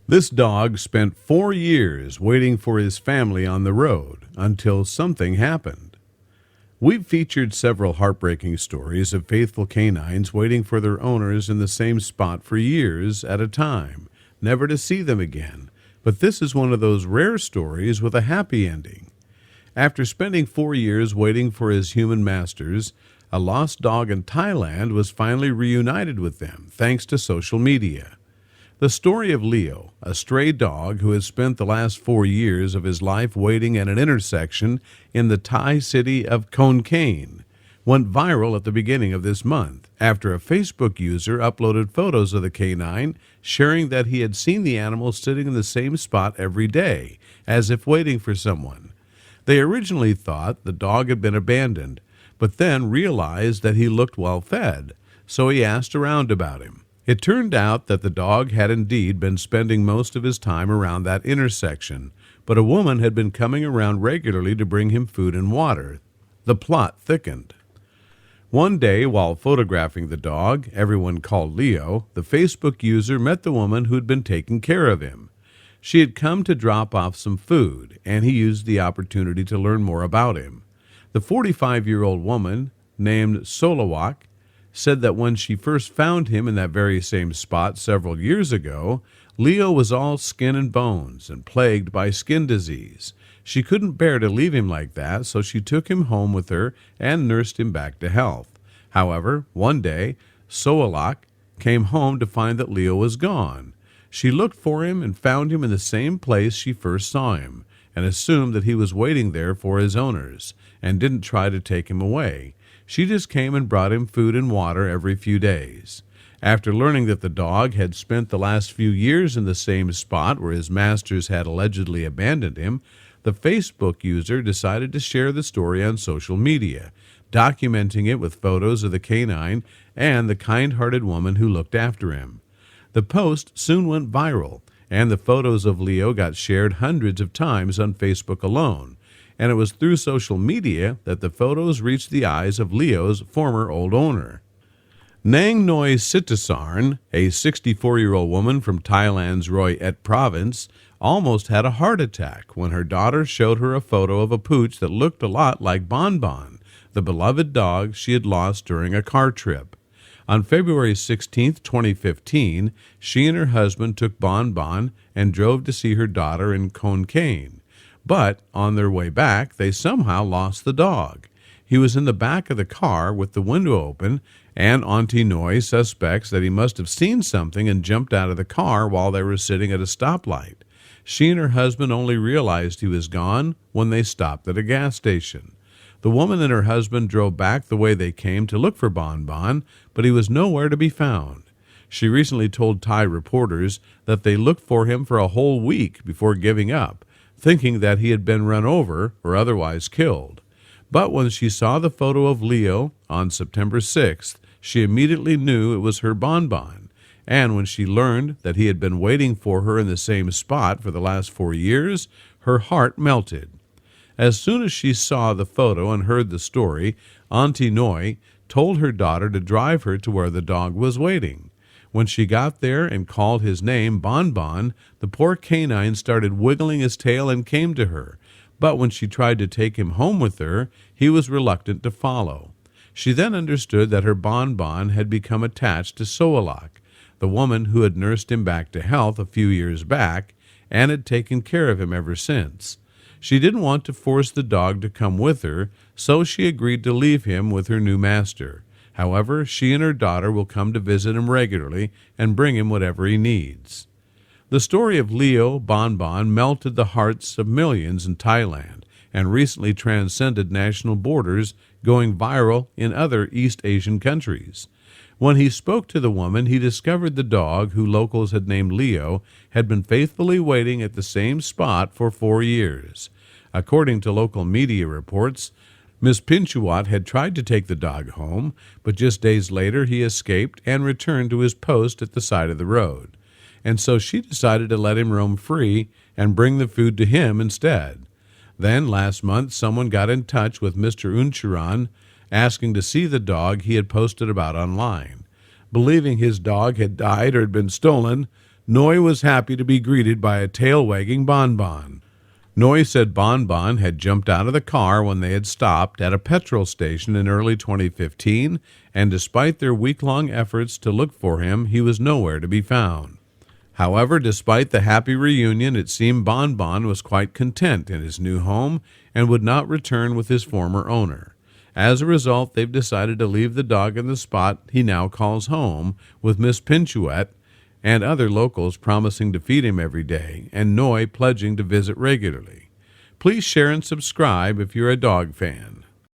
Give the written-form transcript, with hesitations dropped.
This dog spent 4 years waiting for his family on the road until something happened. We've featured several heartbreaking stories of faithful canines waiting for their owners in the same spot for years at a time, never to see them again. But this is one of those rare stories with a happy ending. After spending 4 years waiting for his human masters, a lost dog in Thailand was finally reunited with them thanks to social media. The story of Leo, a stray dog who has spent the last 4 years of his life waiting at an intersection in the Thai city of Khon Kaen, went viral at the beginning of this month after a Facebook user uploaded photos of the canine, sharing that he had seen the animal sitting in the same spot every day, as if waiting for someone. They originally thought the dog had been abandoned, but then realized that he looked well fed, so he asked around about him. It turned out that the dog had indeed been spending most of his time around that intersection, but a woman had been coming around regularly to bring him food and water. The plot thickened. One day, while photographing the dog, everyone called Leo, the Facebook user met the woman who'd been taking care of him. She had come to drop off some food, and he used the opportunity to learn more about him. The 45-year-old woman, named Solawak, said that when she first found him in that very same spot several years ago, Leo was all skin and bones and plagued by skin disease. She couldn't bear to leave him like that, so she took him home with her and nursed him back to health. However, one day, Solawak came home to find that Leo was gone. She looked for him and found him in the same place she first saw him, and assumed that he was waiting there for his owners, and didn't try to take him away. She just came and brought him food and water every few days. After learning that the dog had spent the last few years in the same spot where his masters had allegedly abandoned him, the Facebook user decided to share the story on social media, documenting it with photos of the canine and the kind-hearted woman who looked after him. The post soon went viral, and the photos of Leo got shared hundreds of times on Facebook alone. And it was through social media that the photos reached the eyes of Leo's former old owner. Nang Noi Sitasarn, a 64-year-old woman from Thailand's Roi Et province, almost had a heart attack when her daughter showed her a photo of a pooch that looked a lot like Bon Bon, the beloved dog she had lost during a car trip. On February 16, 2015, she and her husband took Bon Bon and drove to see her daughter in Khon Kaen. But on their way back, they somehow lost the dog. He was in the back of the car with the window open, and Auntie Noi suspects that he must have seen something and jumped out of the car while they were sitting at a stoplight. She and her husband only realized he was gone when they stopped at a gas station. The woman and her husband drove back the way they came to look for Bon Bon, but he was nowhere to be found. She recently told Thai reporters that they looked for him for a whole week before giving up, thinking that he had been run over or otherwise killed. But when she saw the photo of Leo on September 6th, she immediately knew it was her Bon Bon. And when she learned that he had been waiting for her in the same spot for the last 4 years, her heart melted. As soon as she saw the photo and heard the story, Auntie Noi told her daughter to drive her to where the dog was waiting. When she got there and called his name, Bon Bon, the poor canine started wiggling his tail and came to her. But when she tried to take him home with her, he was reluctant to follow. She then understood that her Bon Bon had become attached to Solawak, the woman who had nursed him back to health a few years back and had taken care of him ever since. She didn't want to force the dog to come with her, so she agreed to leave him with her new master. However, she and her daughter will come to visit him regularly and bring him whatever he needs. The story of Leo Bon Bon melted the hearts of millions in Thailand and recently transcended national borders, going viral in other East Asian countries. When he spoke to the woman, he discovered the dog, who locals had named Leo, had been faithfully waiting at the same spot for 4 years. According to local media reports, Miss Pinchuat had tried to take the dog home, but just days later he escaped and returned to his post at the side of the road. And so she decided to let him roam free and bring the food to him instead. Then last month someone got in touch with Mr. Unchuran asking to see the dog he had posted about online. Believing his dog had died or had been stolen, Noy was happy to be greeted by a tail-wagging Bonbon. Noy said Bonbon had jumped out of the car when they had stopped at a petrol station in early 2015, and despite their week-long efforts to look for him, he was nowhere to be found. However, despite the happy reunion, it seemed Bonbon was quite content in his new home and would not return with his former owner. As a result, they've decided to leave the dog in the spot he now calls home, with Miss Pinchouette and other locals promising to feed him every day, and Noy pledging to visit regularly. Please share and subscribe if you're a dog fan.